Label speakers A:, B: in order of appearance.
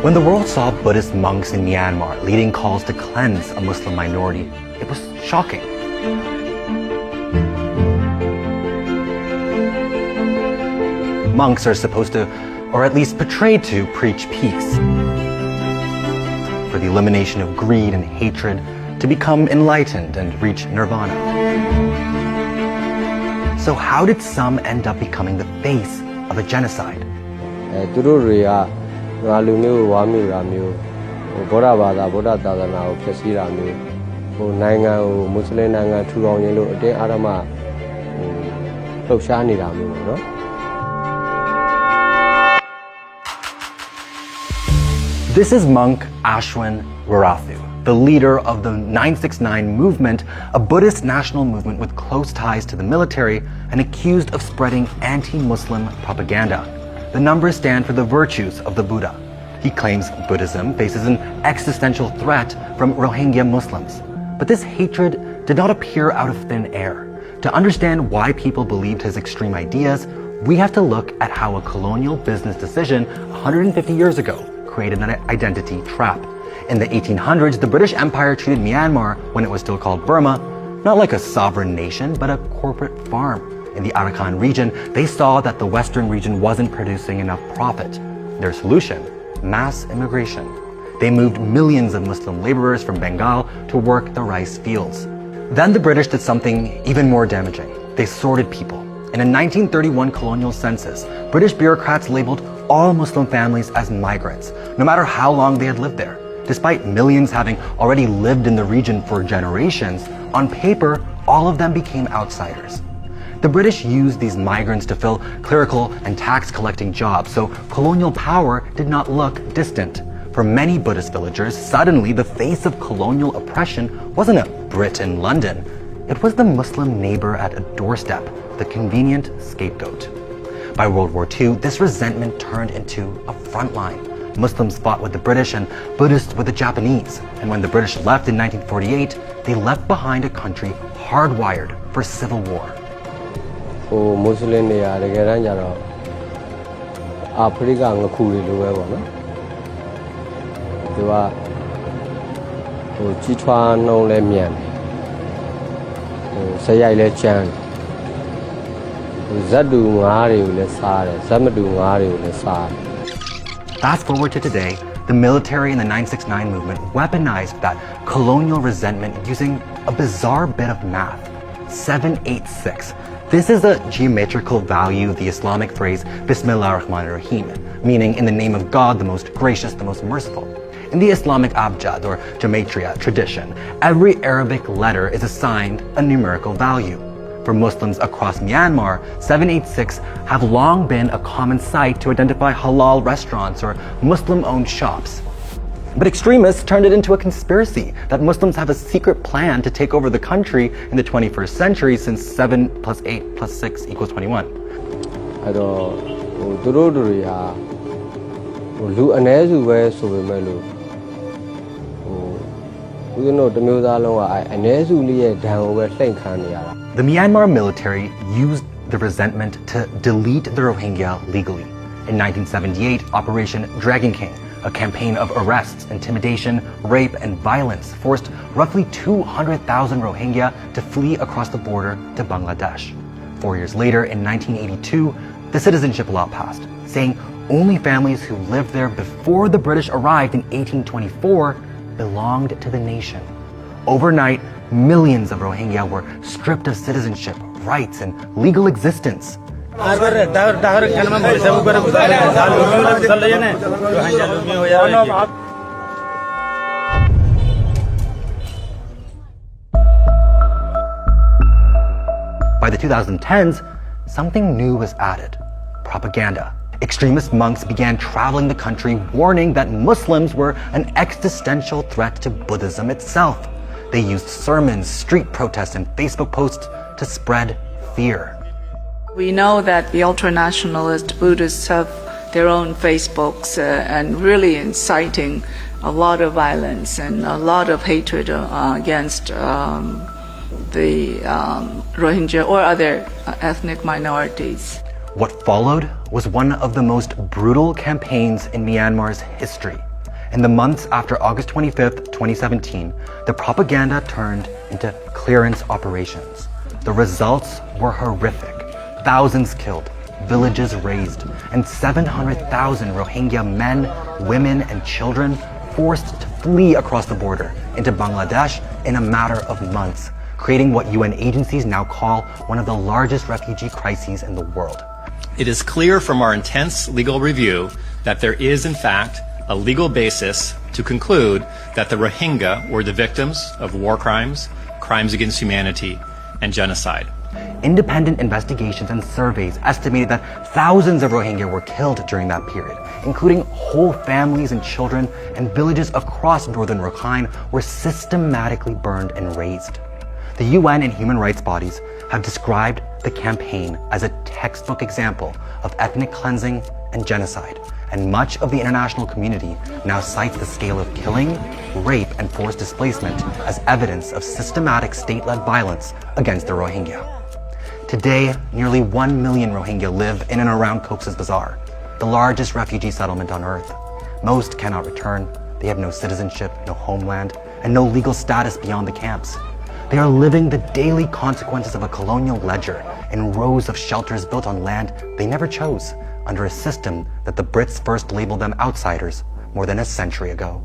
A: When the world saw Buddhist monks in Myanmar leading calls to cleanse a Muslim minority, it was shocking. Monks are supposed to, or at least portrayed to, preach peace, for the elimination of greed and hatred, to become enlightened and reach nirvana. So how did some end up becoming the face of a genocide? This is monk Ashwin Warathu, the leader of the 969 movement, a Buddhist national movement with close ties to the military and accused of spreading anti-Muslim propaganda. The numbers stand for the virtues of the Buddha. He claims Buddhism faces an existential threat from Rohingya Muslims. But this hatred did not appear out of thin air. To understand why people believed his extreme ideas, we have to look at how a colonial business decision 150 years ago created an identity trap. In the 1800s, the British Empire treated Myanmar, when it was still called Burma, not like a sovereign nation, but a corporate farm. In the Arakan region, they saw that the Western region wasn't producing enough profit. Their solution? Mass immigration. They moved millions of Muslim laborers from Bengal to work the rice fields. Then the British did something even more damaging. They sorted people. In a 1931 colonial census, British bureaucrats labeled all Muslim families as migrants, no matter how long they had lived there. Despite millions having already lived in the region for generations, on paper, all of them became outsiders. The British used these migrants to fill clerical and tax-collecting jobs, so colonial power did not look distant. For many Buddhist villagers, suddenly the face of colonial oppression wasn't a Brit in London. It was the Muslim neighbor at a doorstep, the convenient scapegoat. By World War II, this resentment turned into a front line. Muslims fought with the British and Buddhists with the Japanese. And when the British left in 1948, they left behind a country hardwired for civil war. Fast forward to today, the military and the 969 movement weaponized that colonial resentment using a bizarre bit of math, 786. This is a geometrical value of the Islamic phrase Bismillah ar-Rahman ar-Rahim, meaning in the name of God, the most gracious, the most merciful. In the Islamic abjad or gematria tradition, every Arabic letter is assigned a numerical value. For Muslims across Myanmar, 786 have long been a common site to identify halal restaurants or Muslim-owned shops. But extremists turned it into a conspiracy that Muslims have a secret plan to take over the country in the 21st century since 7 plus 8 plus 6 equals 21. The Myanmar military used the resentment to delete the Rohingya legally. In 1978, Operation Dragon King, a campaign of arrests, intimidation, rape, and violence, forced roughly 200,000 Rohingya to flee across the border to Bangladesh. 4 years later, in 1982, the citizenship law passed, saying only families who lived there before the British arrived in 1824 belonged to the nation. Overnight, millions of Rohingya were stripped of citizenship, rights, and legal existence. By the 2010s, something new was added: propaganda. Extremist monks began traveling the country warning that Muslims were an existential threat to Buddhism itself. They used sermons, street protests, and Facebook posts to spread fear.
B: We know that the ultra-nationalist Buddhists have their own Facebooks and really inciting a lot of violence and a lot of hatred against the Rohingya or other ethnic minorities.
A: What followed was one of the most brutal campaigns in Myanmar's history. In the months after August 25th, 2017, the propaganda turned into clearance operations. The results were horrific. Thousands killed, villages razed, and 700,000 Rohingya men, women, and children forced to flee across the border into Bangladesh in a matter of months, creating what UN agencies now call one of the largest refugee crises in the world.
C: It is clear from our intense legal review that there is, in fact, a legal basis to conclude that the Rohingya were the victims of war crimes, crimes against humanity, and genocide.
A: Independent investigations and surveys estimated that thousands of Rohingya were killed during that period, including whole families and children, and villages across northern Rakhine were systematically burned and razed. The UN and human rights bodies have described the campaign as a textbook example of ethnic cleansing and genocide, and much of the international community now cites the scale of killing, rape, and forced displacement as evidence of systematic state-led violence against the Rohingya. Today, nearly 1 million Rohingya live in and around Cox's Bazar, the largest refugee settlement on earth. Most cannot return, they have no citizenship, no homeland, and no legal status beyond the camps. They are living the daily consequences of a colonial ledger in rows of shelters built on land they never chose, under a system that the Brits first labeled them outsiders more than a century ago.